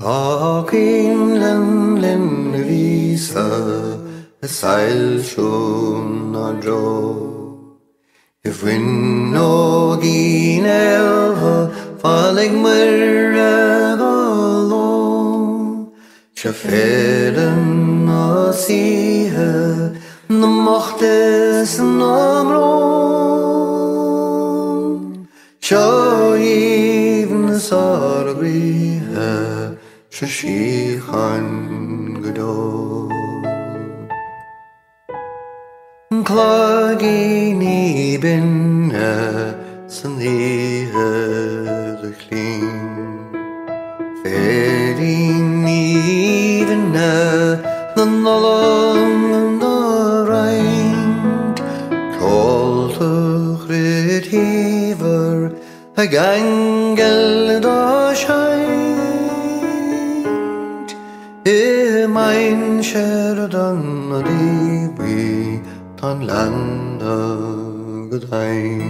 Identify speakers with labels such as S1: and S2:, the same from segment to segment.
S1: Talking len visa a sail schon a dro. If win no gin elha falling mer alone. Shafelen a sihe na mochtes na mron. Sho even sargrihe Shashihan Gadol Klagini bin Saniha the clean Fading even the Nolan the Rind Call to Grit Heaver a Gangel da Shine mein Sheridan Ribi tan landa gedein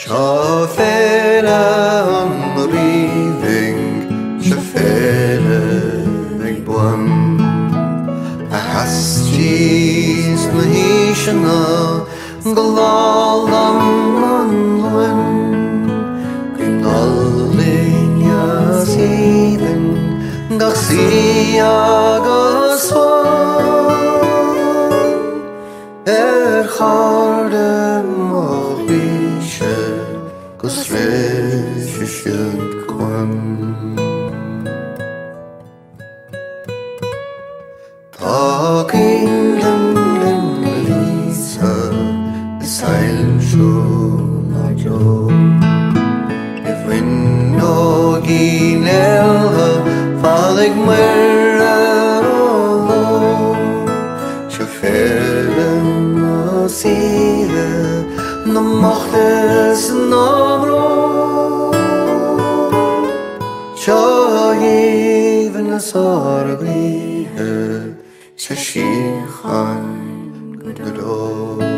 S1: Shafela an riving Shafela meg buan a hastis nahishana galalam manlwen Even Garcia Gaswan harde Morische Gosresche Kwan Talking Lisa the silent schon I If we know Ginelha falling mer alone Shafelen a sihe na mochtes na mron Sho even a sargrihe Shashichan Gadol